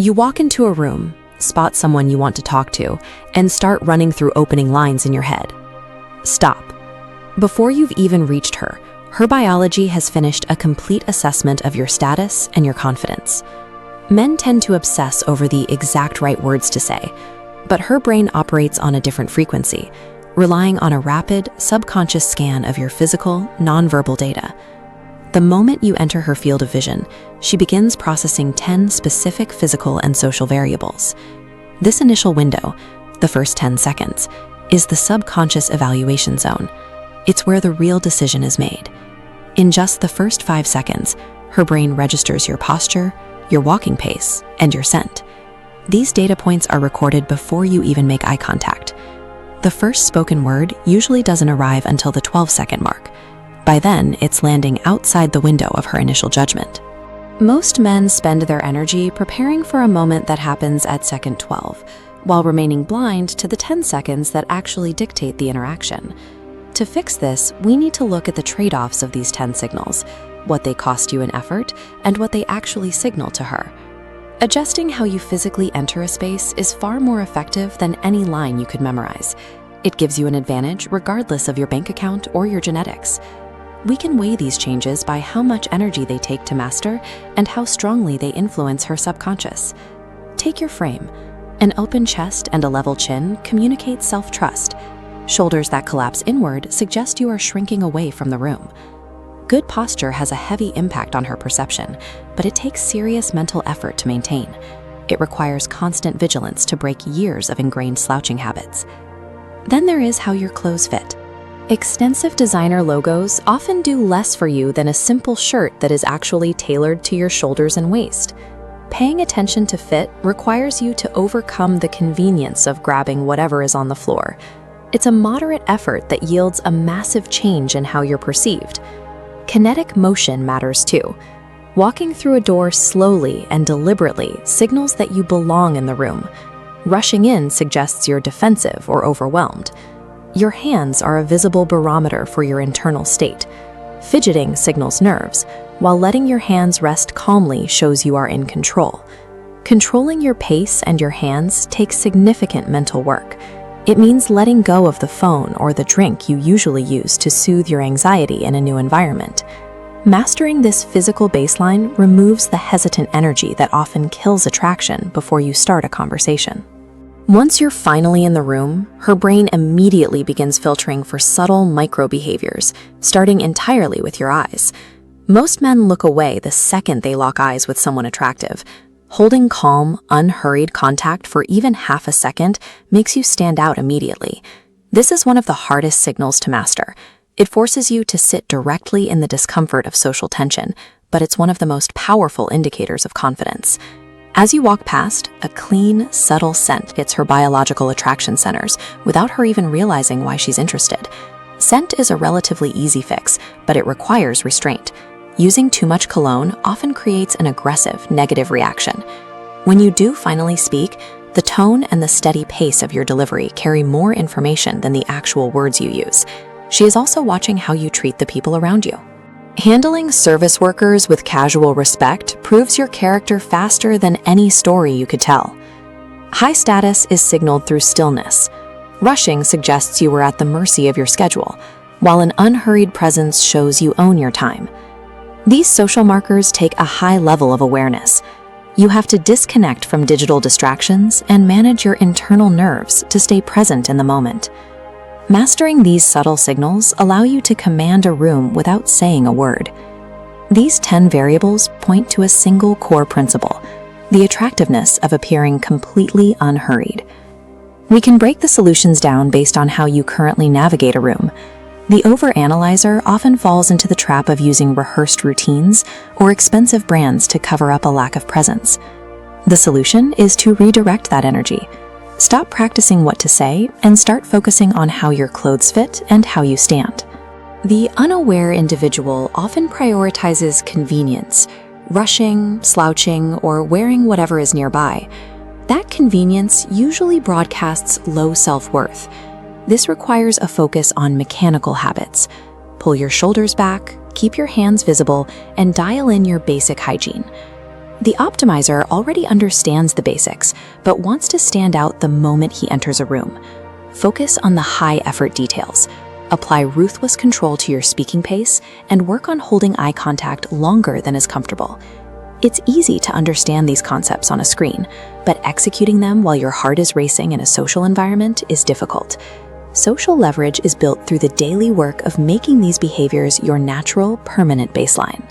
You walk into a room, spot someone you want to talk to, and start running through opening lines in your head. Stop. Before you've even reached her, her biology has finished a complete assessment of your status and your confidence. Men tend to obsess over the exact right words to say, but her brain operates on a different frequency, relying on a rapid, subconscious scan of your physical, nonverbal data. The moment you enter her field of vision, she begins processing 10 specific physical and social variables. This initial window, the first 10 seconds, is the subconscious evaluation zone. It's where the real decision is made. In just the first 5 seconds, her brain registers your posture, your walking pace, and your scent. These data points are recorded before you even make eye contact. The first spoken word usually doesn't arrive until the 12-second mark. By then, it's landing outside the window of her initial judgment. Most men spend their energy preparing for a moment that happens at second 12, while remaining blind to the 10 seconds that actually dictate the interaction. To fix this, we need to look at the trade-offs of these 10 signals, what they cost you in effort, and what they actually signal to her. Adjusting how you physically enter a space is far more effective than any line you could memorize. It gives you an advantage regardless of your bank account or your genetics. We can weigh these changes by how much energy they take to master and how strongly they influence her subconscious. Take your frame. An open chest and a level chin communicate self-trust. Shoulders that collapse inward suggest you are shrinking away from the room. Good posture has a heavy impact on her perception, but it takes serious mental effort to maintain. It requires constant vigilance to break years of ingrained slouching habits. Then there is how your clothes fit. Extensive designer logos often do less for you than a simple shirt that is actually tailored to your shoulders and waist. Paying attention to fit requires you to overcome the convenience of grabbing whatever is on the floor. It's a moderate effort that yields a massive change in how you're perceived. Kinetic motion matters too. Walking through a door slowly and deliberately signals that you belong in the room. Rushing in suggests you're defensive or overwhelmed. Your hands are a visible barometer for your internal state. Fidgeting signals nerves, while letting your hands rest calmly shows you are in control. Controlling your pace and your hands takes significant mental work. It means letting go of the phone or the drink you usually use to soothe your anxiety in a new environment. Mastering this physical baseline removes the hesitant energy that often kills attraction before you start a conversation. Once you're finally in the room, her brain immediately begins filtering for subtle micro-behaviors, starting entirely with your eyes. Most men look away the second they lock eyes with someone attractive. Holding calm, unhurried contact for even half a second makes you stand out immediately. This is one of the hardest signals to master. It forces you to sit directly in the discomfort of social tension, but it's one of the most powerful indicators of confidence. As you walk past, a clean, subtle scent hits her biological attraction centers without her even realizing why she's interested. Scent is a relatively easy fix, but it requires restraint. Using too much cologne often creates an aggressive, negative reaction. When you do finally speak, the tone and the steady pace of your delivery carry more information than the actual words you use. She is also watching how you treat the people around you. Handling service workers with casual respect proves your character faster than any story you could tell. High status is signaled through stillness. Rushing suggests you were at the mercy of your schedule, while an unhurried presence shows you own your time. These social markers take a high level of awareness. You have to disconnect from digital distractions and manage your internal nerves to stay present in the moment. Mastering these subtle signals allow you to command a room without saying a word. These 10 variables point to a single core principle: the attractiveness of appearing completely unhurried. We can break the solutions down based on how you currently navigate a room. The overanalyzer often falls into the trap of using rehearsed routines or expensive brands to cover up a lack of presence. The solution is to redirect that energy. Stop practicing what to say and start focusing on how your clothes fit and how you stand. The unaware individual often prioritizes convenience, rushing, slouching, or wearing whatever is nearby. That convenience usually broadcasts low self-worth. This requires a focus on mechanical habits. Pull your shoulders back, keep your hands visible, and dial in your basic hygiene. The optimizer already understands the basics, but wants to stand out the moment he enters a room. Focus on the high-effort details. Apply ruthless control to your speaking pace and work on holding eye contact longer than is comfortable. It's easy to understand these concepts on a screen, but executing them while your heart is racing in a social environment is difficult. Social leverage is built through the daily work of making these behaviors your natural, permanent baseline.